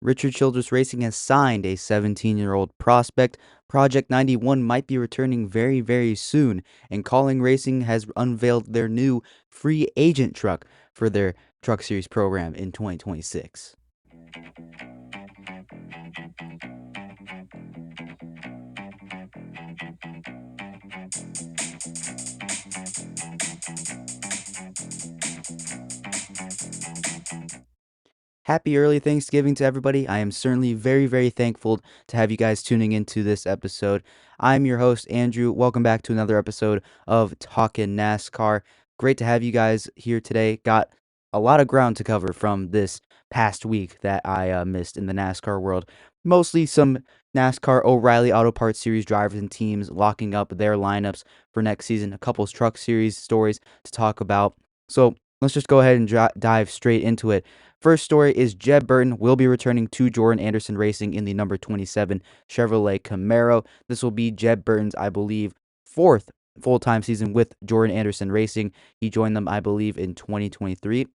Richard Childress Racing has signed a 17-year-old prospect. Project 91 might be returning very, very soon, and Kauling Racing has unveiled their new free agent truck for their Truck Series program in 2026. Happy early Thanksgiving to everybody. I am certainly very, very thankful to have you guys tuning into this episode. I'm your host, Andrew. Welcome back to another episode of Talkin NASCAR. Great to have you guys here today. Got a lot of ground to cover from this past week that I missed in the NASCAR world. Mostly some NASCAR O'Reilly Auto Parts Series drivers and teams locking up their lineups for next season. A couple Truck Series stories to talk about. So let's just go ahead and dive straight into it. First story is Jeb Burton will be returning to Jordan Anderson Racing in the number 27 Chevrolet Camaro. This will be Jeb Burton's, I believe, fourth full-time season with Jordan Anderson Racing. He joined them, I believe, in 2023.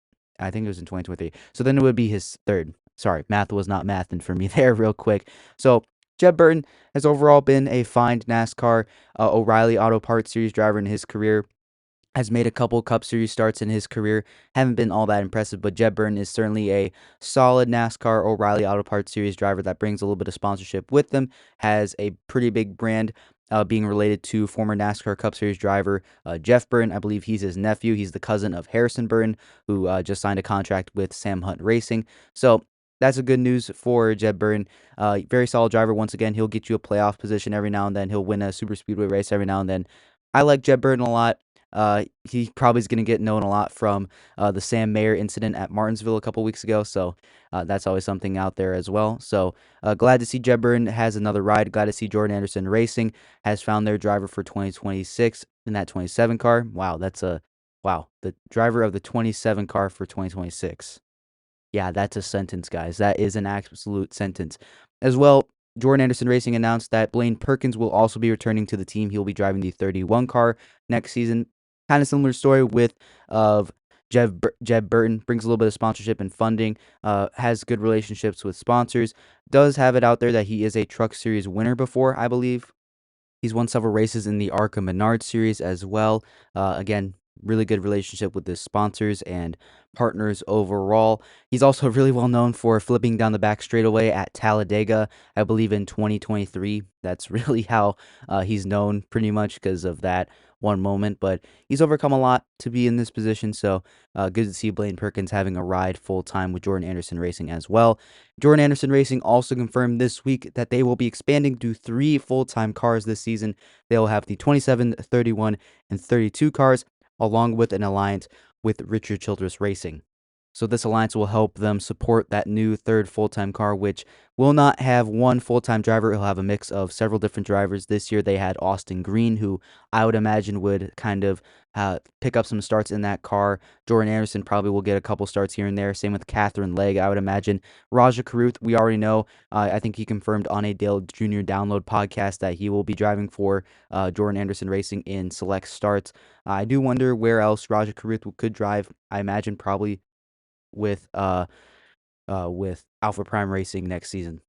I think it was in 2023. So then it would be his third. Sorry, math was not mathing for me there real quick. So Jeb Burton has overall been a fine NASCAR O'Reilly Auto Parts Series driver in his career. Has made a couple Cup Series starts in his career. Haven't been all that impressive, but Jeb Burton is certainly a solid NASCAR O'Reilly Auto Parts Series driver that brings a little bit of sponsorship with them. Has a pretty big brand, being related to former NASCAR Cup Series driver Jeff Burton. I believe he's his nephew. He's the cousin of Harrison Burton, who just signed a contract with Sam Hunt Racing. So that's a good news for Jeb Burton. Very solid driver. Once again, he'll get you a playoff position every now and then. He'll win a super speedway race every now and then. I like Jeb Burton a lot. He probably is going to get known a lot from the Sam Mayer incident at Martinsville a couple weeks ago, so that's always something out there as well. So glad to see Jeb Burton has another ride. Glad to see Jordan Anderson Racing has found their driver for 2026 in that 27 car. Wow, the driver of the 27 car for 2026. Yeah, that's a sentence, guys. That is an absolute sentence. As well, Jordan Anderson Racing announced that Blaine Perkins will also be returning to the team. He'll be driving the 31 car next season. Kind of similar story with Jeb Burton. Brings a little bit of sponsorship and funding. Has good relationships with sponsors. Does have it out there that he is a Truck Series winner before, I believe. He's won several races in the ARCA Menard Series as well. Again, really good relationship with his sponsors and partners overall. He's also really well known for flipping down the back straightaway at Talladega, I believe in 2023. That's really how he's known pretty much because of that one moment, but he's overcome a lot to be in this position, so good to see Blaine Perkins having a ride full-time with Jordan Anderson Racing as well. Jordan Anderson Racing also confirmed this week that they will be expanding to 3 full-time cars this season. They will have the 27, 31, and 32 cars, along with an alliance with Richard Childress Racing. So this alliance will help them support that new third full-time car, which will not have one full-time driver. It'll have a mix of several different drivers. This year they had Austin Green, who I would imagine would kind of pick up some starts in that car. Jordan Anderson probably will get a couple starts here and there. Same with Catherine Legg, I would imagine. Raja Karuth, we already know. I think he confirmed on a Dale Jr. Download podcast that he will be driving for Jordan Anderson Racing in select starts. I do wonder where else Raja Karuth could drive. I imagine probably with Alpha Prime Racing next season.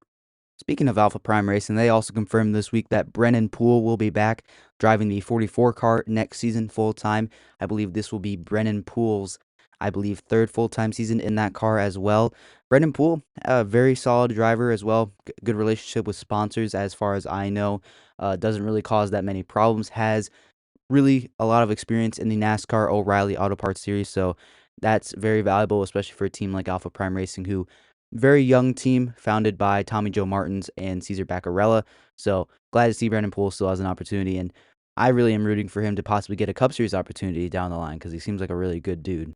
Speaking of Alpha Prime Racing, they also confirmed this week that Brennan Poole will be back driving the 44 car next season full time. I believe this will be Brennan Poole's, third full time season in that car as well. Brennan Poole, a very solid driver as well. Good relationship with sponsors, as far as I know. Doesn't really cause that many problems. Has really a lot of experience in the NASCAR O'Reilly Auto Parts Series, so that's very valuable, especially for a team like Alpha Prime Racing, who very young team founded by Tommy Joe Martins and Cesar Baccarella. So glad to see Brennan Poole still has an opportunity, and I really am rooting for him to possibly get a Cup Series opportunity down the line because he seems like a really good dude.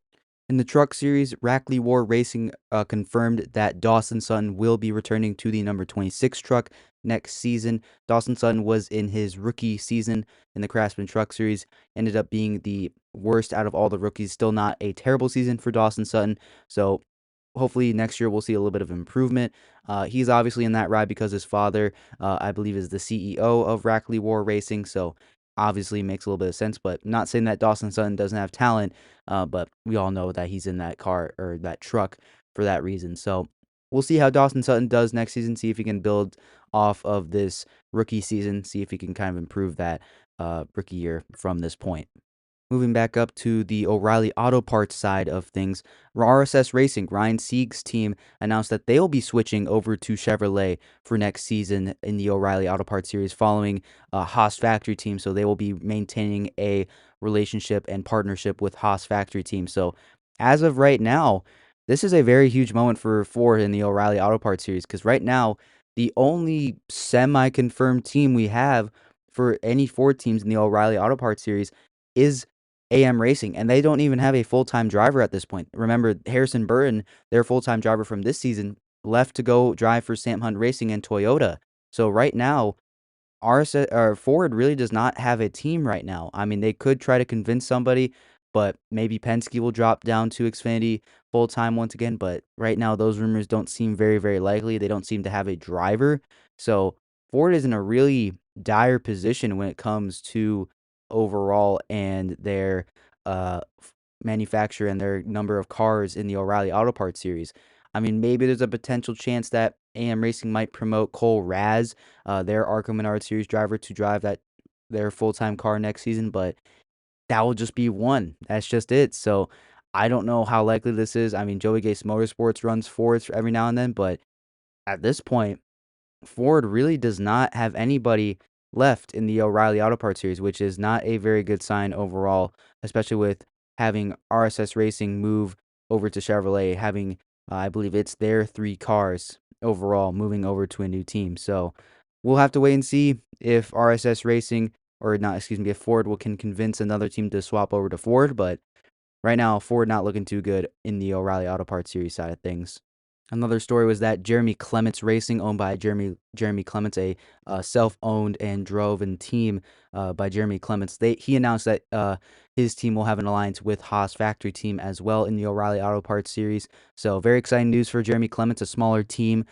In the Truck Series, Rackley War Racing confirmed that Dawson Sutton will be returning to the number 26 truck next season. Dawson Sutton was in his rookie season in the Craftsman Truck Series, ended up being the worst out of all the rookies. Still not a terrible season for Dawson Sutton, so hopefully next year we'll see a little bit of improvement. He's obviously in that ride because his father, I believe, is the CEO of Rackley War Racing, so obviously makes a little bit of sense, but not saying that Dawson Sutton doesn't have talent, but we all know that he's in that car or that truck for that reason. So we'll see how Dawson Sutton does next season, see if he can build off of this rookie season, see if he can kind of improve that rookie year from this point. Moving back up to the O'Reilly Auto Parts side of things, RSS Racing, Ryan Sieg's team, announced that they'll be switching over to Chevrolet for next season in the O'Reilly Auto Parts series following Haas Factory Team. So they will be maintaining a relationship and partnership with Haas Factory Team. So as of right now, this is a very huge moment for Ford in the O'Reilly Auto Parts series because right now, the only semi-confirmed team we have for any Ford teams in the O'Reilly Auto Parts series is AM Racing, and they don't even have a full-time driver at this point. Remember, Harrison Burton, their full-time driver from this season, left to go drive for Sam Hunt Racing and Toyota. So right now, RS or Ford really does not have a team right now. I mean, they could try to convince somebody, but maybe Penske will drop down to Xfinity full time once again. But right now, those rumors don't seem very, very likely. They don't seem to have a driver. So Ford is in a really dire position when it comes to overall and their manufacture and their number of cars in the O'Reilly Auto Parts series. I mean, maybe there's a potential chance that AM Racing might promote Cole Raz, their ARCA Menard Series driver, to drive their full-time car next season, but that will just be one. That's just it. So I don't know how likely this is. I mean, Joey Gase Motorsports runs Fords every now and then, but at this point, Ford really does not have anybody left in the O'Reilly Auto Parts series, which is not a very good sign overall, especially with having RSS Racing move over to Chevrolet, having, I believe it's their 3 cars overall moving over to a new team. So we'll have to wait and see if RSS Racing, or not, excuse me, if Ford can convince another team to swap over to Ford. But right now, Ford not looking too good in the O'Reilly Auto Parts series side of things. Another story was that Jeremy Clements Racing, owned by Jeremy Clements, a self-owned and driven team by Jeremy Clements. He announced that his team will have an alliance with Haas Factory Team as well in the O'Reilly Auto Parts series. So very exciting news for Jeremy Clements, a smaller team.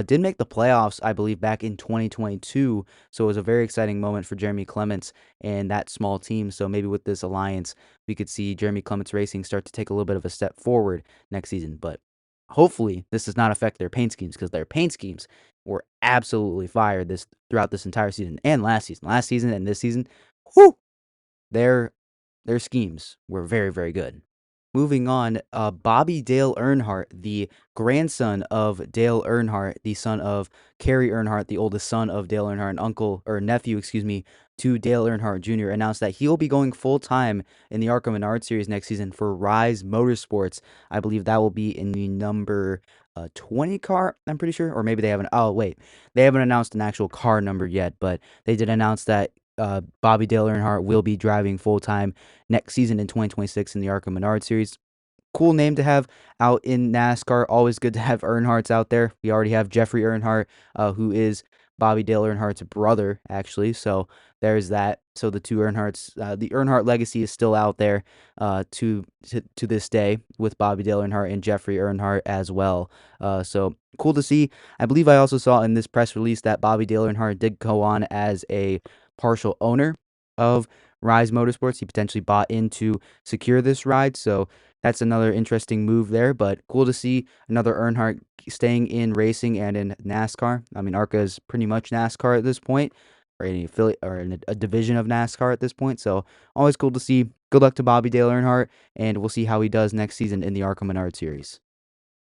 Did make the playoffs, I believe, back in 2022. So it was a very exciting moment for Jeremy Clements and that small team. So maybe with this alliance, we could see Jeremy Clements Racing start to take a little bit of a step forward next season. But hopefully, this does not affect their paint schemes because their paint schemes were absolutely fire throughout this entire season and last season. Last season and this season, whoo, their schemes were very, very good. Moving on, Bobby Dale Earnhardt, the grandson of Dale Earnhardt, the son of Kerry Earnhardt, the oldest son of Dale Earnhardt, and uncle or nephew, excuse me, to Dale Earnhardt Jr., announced that he'll be going full time in the ARCA Menard Series next season for Rise Motorsports. I believe that will be in the number 20 car, I'm pretty sure, or maybe they haven't. Oh wait, they haven't announced an actual car number yet, but they did announce that Bobby Dale Earnhardt will be driving full time next season in 2026 in the ARCA Menard Series. Cool name to have out in NASCAR. Always good to have Earnhardts out there. We already have Jeffrey Earnhardt, who is Bobby Dale Earnhardt's brother, actually. So there's that. So the two Earnhardts, the Earnhardt legacy is still out there to this day with Bobby Dale Earnhardt and Jeffrey Earnhardt as well. So cool to see. I believe I also saw in this press release that Bobby Dale Earnhardt did go on as a partial owner of Rise Motorsports. He potentially bought in to secure this ride. So that's another interesting move there, but cool to see another Earnhardt staying in racing and in NASCAR. I mean, ARCA is pretty much NASCAR at this point, or any affiliate or a division of NASCAR at this point. So always cool to see. Good luck to Bobby Dale Earnhardt, and we'll see how he does next season in the ARCA Menard Series.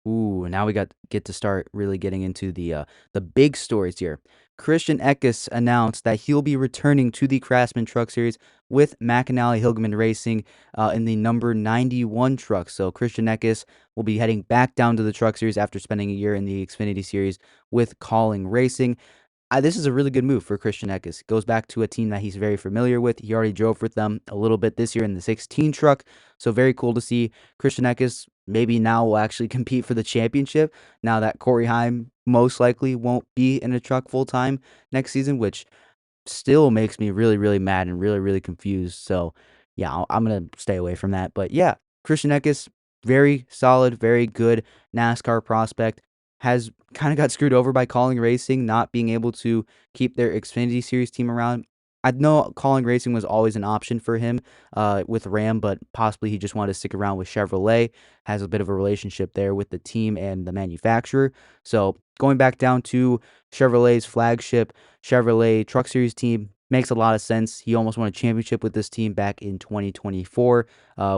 Ooh, now we get to start really getting into the big stories here. Christian Eckes announced that he'll be returning to the Craftsman Truck Series with McAnally Hilgman Racing in the number 91 truck. So Christian Eckes will be heading back down to the Truck Series after spending a year in the Xfinity Series with Kauling Racing. This is a really good move for Christian Eckes. Goes back to a team that he's very familiar with. He already drove with them a little bit this year in the 16 truck. So very cool to see Christian Eckes maybe now will actually compete for the championship now that Corey Heim most likely won't be in a truck full time next season, which still makes me really, really mad and really, really confused. So yeah, I'm going to stay away from that. But yeah, Christian Eckes, very solid, very good NASCAR prospect. Has kind of got screwed over by Kauling Racing not being able to keep their Xfinity Series team around. I know Kauling Racing was always an option for him with Ram, but possibly he just wanted to stick around with Chevrolet. Has a bit of a relationship there with the team and the manufacturer. So going back down to Chevrolet's flagship Chevrolet Truck Series team makes a lot of sense. He almost won a championship with this team back in 2024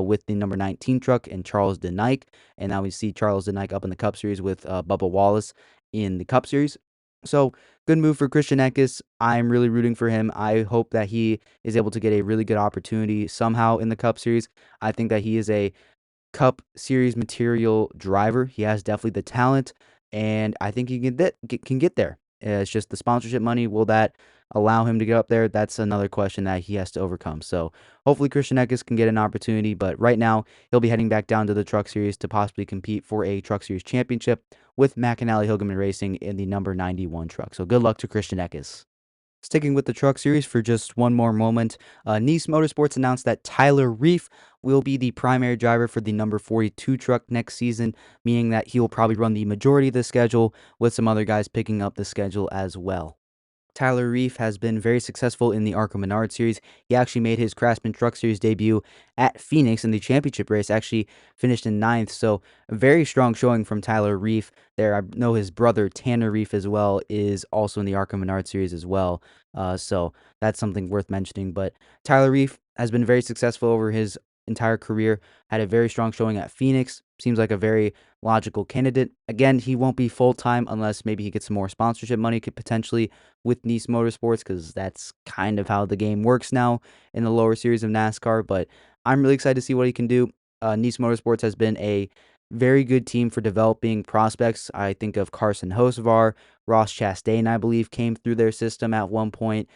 with the number 19 truck and Charles DeNike. And now we see Charles DeNike up in the Cup Series with Bubba Wallace in the Cup Series. So good move for Christian Eckes. I'm really rooting for him. I hope that he is able to get a really good opportunity somehow in the Cup Series. I think that he is a Cup Series material driver. He has definitely the talent, and I think he can get there. It's just the sponsorship money. Will that allow him to get up there? That's another question that he has to overcome. So hopefully Christian Eckes can get an opportunity, but right now he'll be heading back down to the Truck Series to possibly compete for a Truck Series championship with McAnally Hilgeman Racing in the number 91 truck. So good luck to Christian Eckes. Sticking with the Truck Series for just one more moment, Nice Motorsports announced that Tyler Reef will be the primary driver for the number 42 truck next season, meaning that he will probably run the majority of the schedule, with some other guys picking up the schedule as well. Tyler Reef has been very successful in the ARCA Menard Series. He actually made his Craftsman Truck Series debut at Phoenix in the championship race, actually finished in ninth. So a very strong showing from Tyler Reef there. I know his brother Tanner Reef as well is also in the ARCA Menard Series as well. So that's something worth mentioning. But Tyler Reef has been very successful over his entire career, had a very strong showing at Phoenix. Seems like a very logical candidate. Again, he won't be full-time unless maybe he gets some more sponsorship money, could potentially with Nice Motorsports, because that's kind of how the game works now in the lower series of NASCAR. But I'm really excited to see what he can do. Nice Motorsports has been a very good team for developing prospects. I think of Carson Hocevar, Ross Chastain, I believe, came through their system at one point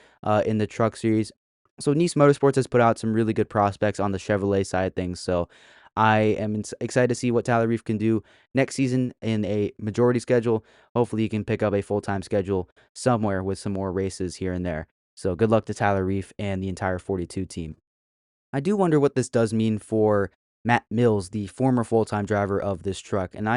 in the Truck Series. So Nice Motorsports has put out some really good prospects on the Chevrolet side of things. So I am excited to see what Tyler Reef can do next season in a majority schedule. Hopefully, he can pick up a full-time schedule somewhere with some more races here and there. So good luck to Tyler Reef and the entire 42 team. I do wonder what this does mean for Matt Mills, the former full-time driver of this truck. And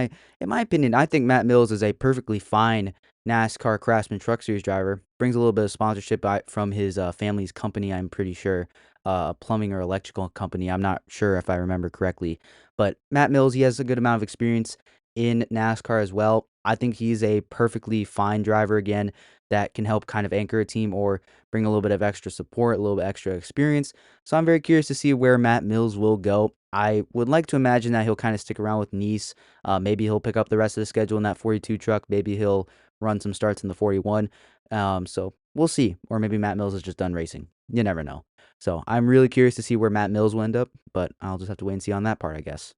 in my opinion, I think Matt Mills is a perfectly fine NASCAR Craftsman Truck Series driver. Brings a little bit of sponsorship from his family's company, I'm pretty sure, a plumbing or electrical company. I'm not sure if I remember correctly. But Matt Mills, he has a good amount of experience in NASCAR as well. I think he's a perfectly fine driver again that can help kind of anchor a team or bring a little bit of extra support, a little bit extra experience. So I'm very curious to see where Matt Mills will go. I would like to imagine that he'll kind of stick around with Nice. Maybe he'll pick up the rest of the schedule in that 42 truck. Maybe he'll run some starts in the 41. So we'll see. Or maybe Matt Mills is just done racing. You never know. So I'm really curious to see where Matt Mills will end up, but I'll just have to wait and see on that part, I guess.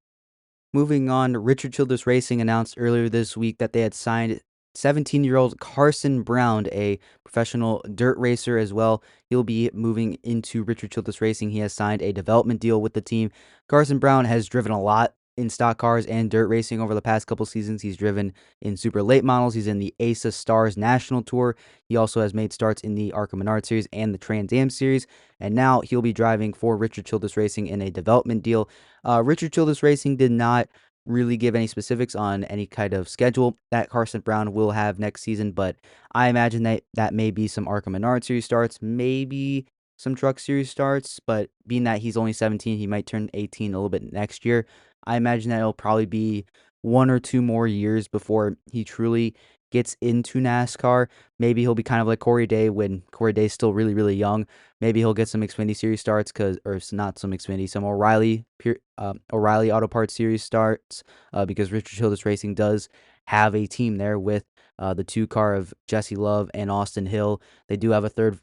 Moving on, Richard Childress Racing announced earlier this week that they had signed 17-year-old Carson Brown, a professional dirt racer as well. He'll be moving into Richard Childress Racing. He has signed a development deal with the team. Carson Brown has driven a lot in stock cars and dirt racing over the past couple seasons. He's driven in super late models. He's in the ASA Stars National Tour. He also has made starts in the ARCA Menard Series and the Trans Am Series. And now he'll be driving for Richard Childress Racing in a development deal. Richard Childress Racing did not really give any specifics on any kind of schedule that Carson Brown will have next season, but I imagine that may be some ARCA Menard Series starts, maybe some Truck Series starts, but being that he's only 17, he might turn 18 a little bit next year. I imagine that it'll probably be 1 or 2 more years before he truly gets into NASCAR. Maybe he'll be kind of like Corey Day when Corey Day's still really, really young. Maybe he'll get some Xfinity Series starts, or not some Xfinity, some O'Reilly Auto Parts Series starts, because Richard Childress Racing does have a team there with the 2 car of Jesse Love and Austin Hill. They do have a third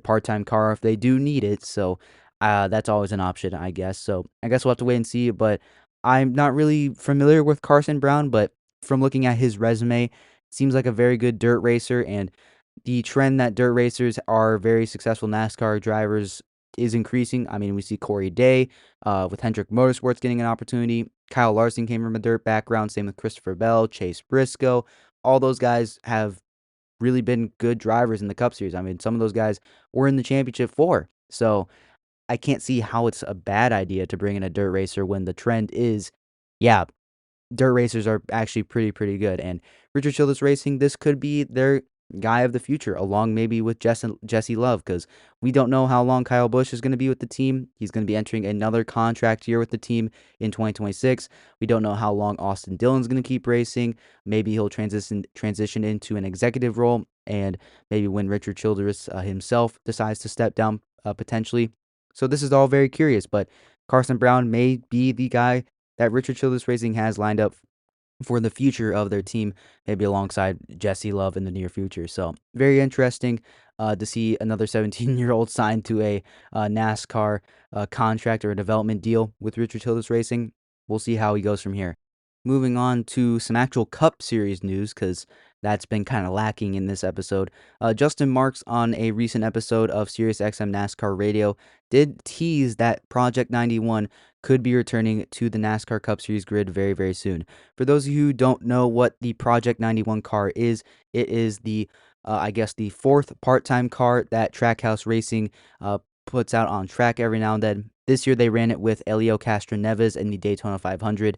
part-time car if they do need it, so that's always an option, I guess. So I guess we'll have to wait and see, but I'm not really familiar with Carson Brown, but from looking at his resume, seems like a very good dirt racer, and the trend that dirt racers are very successful NASCAR drivers is increasing. I mean, we see Corey Day with Hendrick Motorsports getting an opportunity. Kyle Larson came from a dirt background. Same with Christopher Bell, Chase Briscoe. All those guys have really been good drivers in the Cup Series. I mean, some of those guys were in the championship four. So I can't see how it's a bad idea to bring in a dirt racer when the trend is, yeah, dirt racers are actually pretty good. And Richard Childress Racing, this could be their guy of the future, along maybe with Jesse Love, because we don't know how long Kyle Busch is going to be with the team. He's going to be entering another contract year with the team in 2026. We don't know how long Austin Dillon's going to keep racing. Maybe he'll transition into an executive role, and maybe when Richard Childress himself decides to step down potentially. So this is all very curious, but Carson Brown may be the guy that Richard Childress Racing has lined up for the future of their team, maybe alongside Jesse Love in the near future. So very interesting to see another 17-year-old signed to a NASCAR contract or a development deal with Richard Childress Racing. We'll see how he goes from here. Moving on to some actual Cup Series news, because that's been kind of lacking in this episode. Justin Marks, on a recent episode of SiriusXM NASCAR Radio, did tease that Project 91 could be returning to the NASCAR Cup Series grid very, very soon. For those of you who don't know what the Project 91 car is, it is I guess, the fourth part-time car that Trackhouse Racing puts out on track every now and then. This year they ran it with Helio Castroneves in the Daytona 500,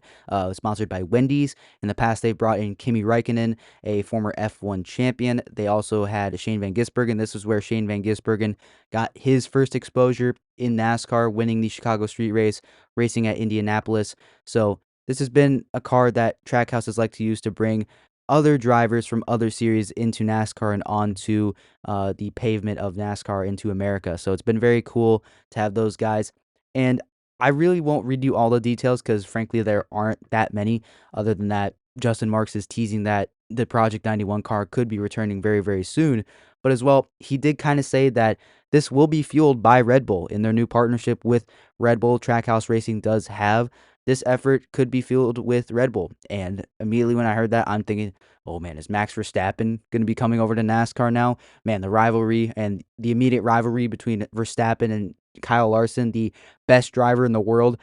sponsored by Wendy's. In the past, they've brought in Kimi Räikkönen, a former F1 champion. They also had Shane Van Gisbergen. This is where Shane Van Gisbergen got his first exposure in NASCAR, winning the Chicago Street Race, racing at Indianapolis. So this has been a car that Trackhouse has liked to use to bring other drivers from other series into NASCAR and onto the pavement of NASCAR into America. So it's been very cool to have those guys. And I really won't read you all the details because, frankly, there aren't that many. Other than that, Justin Marks is teasing that the Project 91 car could be returning very, very soon. But as well, he did kind of say that this will be fueled by Red Bull in their new partnership with Red Bull. Trackhouse Racing does have this effort could be fueled with Red Bull. And immediately when I heard that, I'm thinking, oh man, is Max Verstappen going to be coming over to NASCAR now? Man, the rivalry and the immediate rivalry between Verstappen and Kyle Larson, the best driver in the world,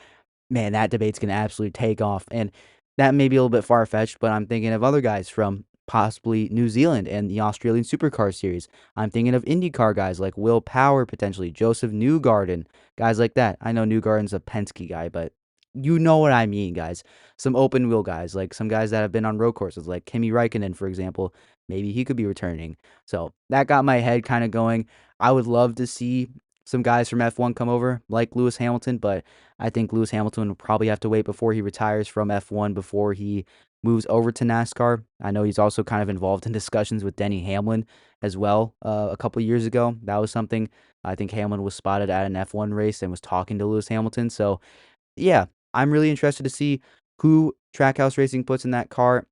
man, that debate's going to absolutely take off. And that may be a little bit far-fetched, but I'm thinking of other guys from possibly New Zealand and the Australian Supercar Series. I'm thinking of IndyCar guys like Will Power, potentially, Joseph Newgarden, guys like that. I know Newgarden's a Penske guy, but you know what I mean, guys. Some open wheel guys, like some guys that have been on road courses, like Kimi Räikkönen, for example. Maybe he could be returning. So that got my head kind of going. I would love to see some guys from F1 come over, like Lewis Hamilton, but I think Lewis Hamilton will probably have to wait before he retires from F1 before he moves over to NASCAR. I know he's also kind of involved in discussions with Denny Hamlin as well a couple years ago. That was something. I think Hamlin was spotted at an F1 race and was talking to Lewis Hamilton. So, yeah, I'm really interested to see who Trackhouse Racing puts in that car.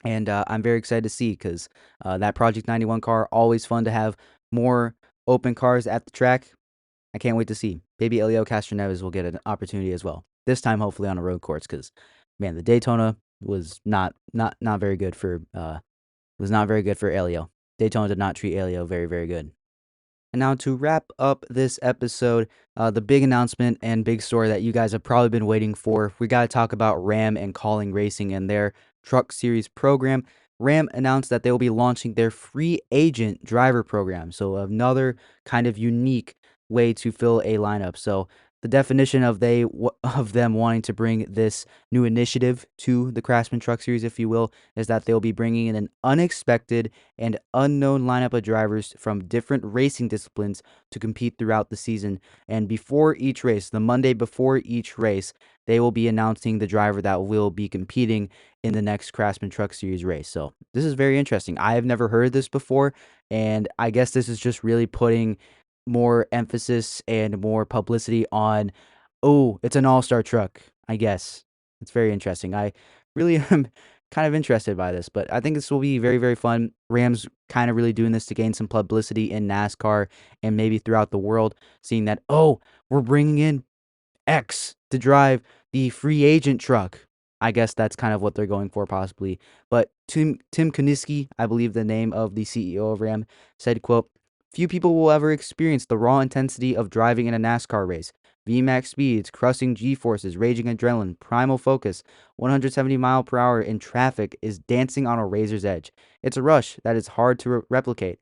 And I'm very excited to see because that Project 91 car, always fun to have more open cars at the track. I can't wait to see. Maybe Helio Castroneves will get an opportunity as well. This time, hopefully on a road course, because man, the Daytona was not very good for Helio. Daytona did not treat Helio very, very good. And now to wrap up this episode, the big announcement and big story that you guys have probably been waiting for, we got to talk about Ram and Kauling Racing and their Truck Series program. Ram announced that they will be launching their free agent driver program. So another kind of unique way to fill a lineup. So the definition of them wanting to bring this new initiative to the Craftsman Truck Series, if you will, is that they'll be bringing in an unexpected and unknown lineup of drivers from different racing disciplines to compete throughout the season. And before each race, the Monday before each race, they will be announcing the driver that will be competing in the next Craftsman Truck Series race. So this is very interesting. I have never heard this before, and I guess this is just really putting more emphasis and more publicity on, oh, it's an all-star truck, I guess. It's very interesting. I really am kind of interested by this, but I think this will be very, very fun. Rams kind of really doing this to gain some publicity in NASCAR and maybe throughout the world, seeing that, oh, we're bringing in X to drive the free agent truck. I guess that's kind of what they're going for possibly. But Tim Kuniski, I believe the name of the CEO of Ram, said, quote, "Few people will ever experience the raw intensity of driving in a NASCAR race. VMAX speeds, crushing G-forces, raging adrenaline, primal focus, 170 mile per hour in traffic is dancing on a razor's edge. It's a rush that is hard to replicate.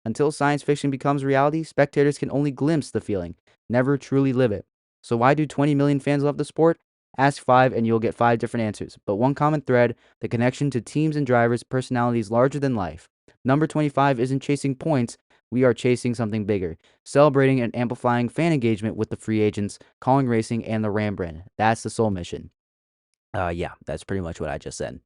Until science fiction becomes reality, spectators can only glimpse the feeling, never truly live it. So why do 20 million fans love the sport? Ask 5 and you'll get 5 different answers, but one common thread, the connection to teams and drivers' personalities larger than life. Number 25 isn't chasing points. We are chasing something bigger, celebrating and amplifying fan engagement with the free agents, Kauling Racing, and the Ram brand. That's the sole mission. Yeah, that's pretty much what I just said.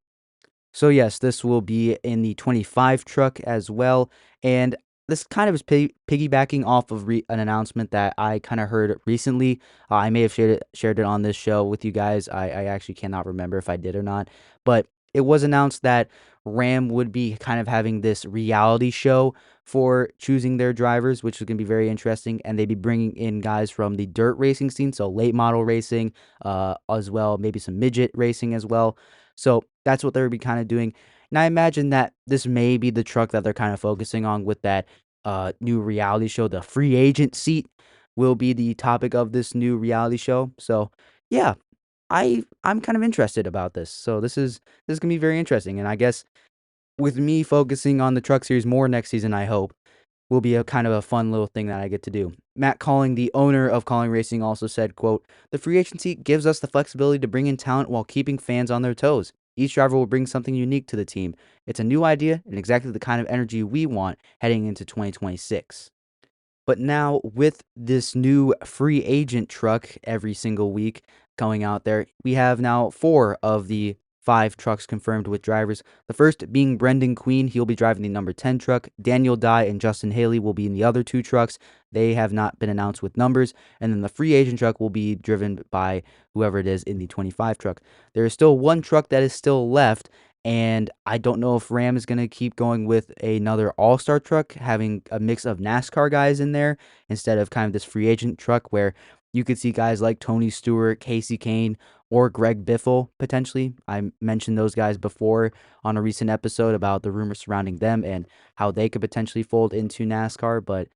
So yes, this will be in the 25 truck as well, and this kind of is piggybacking off of an announcement that I kind of heard recently. I may have shared it on this show with you guys. I actually cannot remember if I did or not, but it was announced that Ram would be kind of having this reality show for choosing their drivers, which is going to be very interesting, and they'd be bringing in guys from the dirt racing scene, so late model racing, as well, maybe some midget racing as well. So that's what they'll be kind of doing. And I imagine that this may be the truck that they're kind of focusing on with that new reality show. The free agent seat will be the topic of this new reality show. So yeah, I'm kind of interested about this. So this is gonna be very interesting. And I guess with me focusing on the truck series more next season, I hope will be a kind of a fun little thing that I get to do. Matt Kauling, the owner of Kauling Racing, also said, quote, "The free agency gives us the flexibility to bring in talent while keeping fans on their toes. Each driver will bring something unique to the team. It's a new idea and exactly the kind of energy we want heading into 2026." But now with this new free agent truck every single week going out there, we have now 4 of the 5 trucks confirmed with drivers. The first being Brendan Queen. He'll be driving the number 10 truck. Daniel Dye and Justin Haley will be in the other 2 trucks. They have not been announced with numbers. And then the free agent truck will be driven by whoever it is in the 25 truck. There is still 1 truck that is still left, and I don't know if Ram is going to keep going with another all-star truck, having a mix of NASCAR guys in there instead of kind of this free agent truck where you could see guys like Tony Stewart, Casey Kane, or Greg Biffle potentially. I mentioned those guys before on a recent episode about the rumors surrounding them and how they could potentially fold into NASCAR, but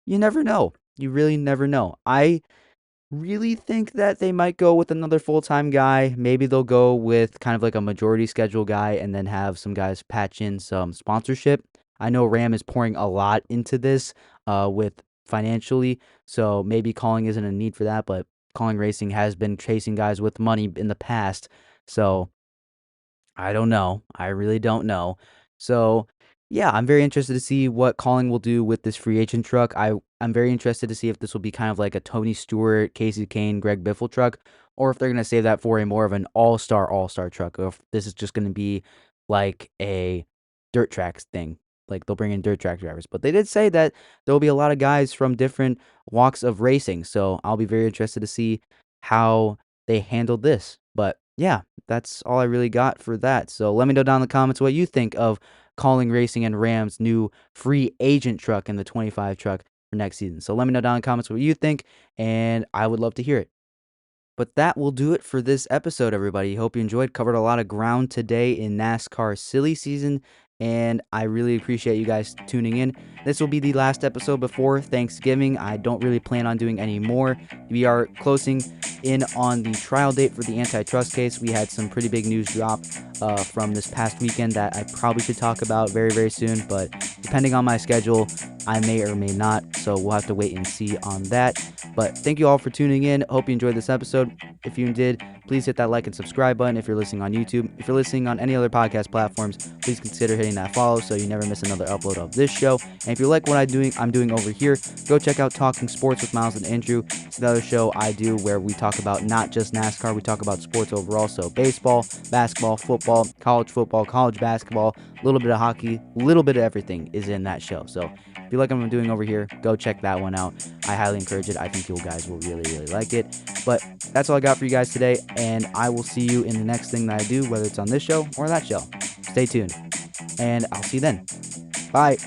you never know. You really never know. I really think that they might go with another full-time guy. Maybe they'll go with kind of like a majority schedule guy and then have some guys patch in some sponsorship. I know Ram is pouring a lot into this with financially, so maybe Kauling isn't a need for that, but Kauling Racing has been chasing guys with money in the past. So I don't know. I really don't know. So, yeah, I'm very interested to see what Kauling will do with this free agent truck. I'm very interested to see if this will be kind of like a Tony Stewart, Casey Kane, Greg Biffle truck, or if they're going to save that for a more of an all-star truck, or if this is just going to be like a dirt tracks thing. Like they'll bring in dirt track drivers. But they did say that there will be a lot of guys from different walks of racing. So I'll be very interested to see how they handled this. But yeah, that's all I really got for that. So let me know down in the comments what you think of Kauling Racing and Ram's new free agent truck and the 25 truck for next season. So let me know down in the comments what you think, and I would love to hear it. But that will do it for this episode, everybody. Hope you enjoyed. Covered a lot of ground today in NASCAR silly season, and I really appreciate you guys tuning in. This will be the last episode before Thanksgiving. I don't really plan on doing any more. We are closing in on the trial date for the antitrust case. We had some pretty big news drop from this past weekend that I probably should talk about very, very soon, but depending on my schedule, I may or may not, so we'll have to wait and see on that. But thank you all for tuning in. Hope you enjoyed this episode. If you did, please hit that like and subscribe button if you're listening on YouTube. If you're listening on any other podcast platforms, please consider hitting that follow so you never miss another upload of this show. And if you like what I'm doing over here, go check out Talking Sports with Miles and Andrew. It's another show I do where we talk about not just NASCAR, we talk about sports overall. So baseball, basketball, football, college basketball, a little bit of hockey, a little bit of everything is in that show. So if you like what I'm doing over here, go check that one out. I highly encourage it. I think you guys will really, really like it. But that's all I got for you guys today, and I will see you in the next thing that I do, whether it's on this show or that show. Stay tuned, and I'll see you then. Bye.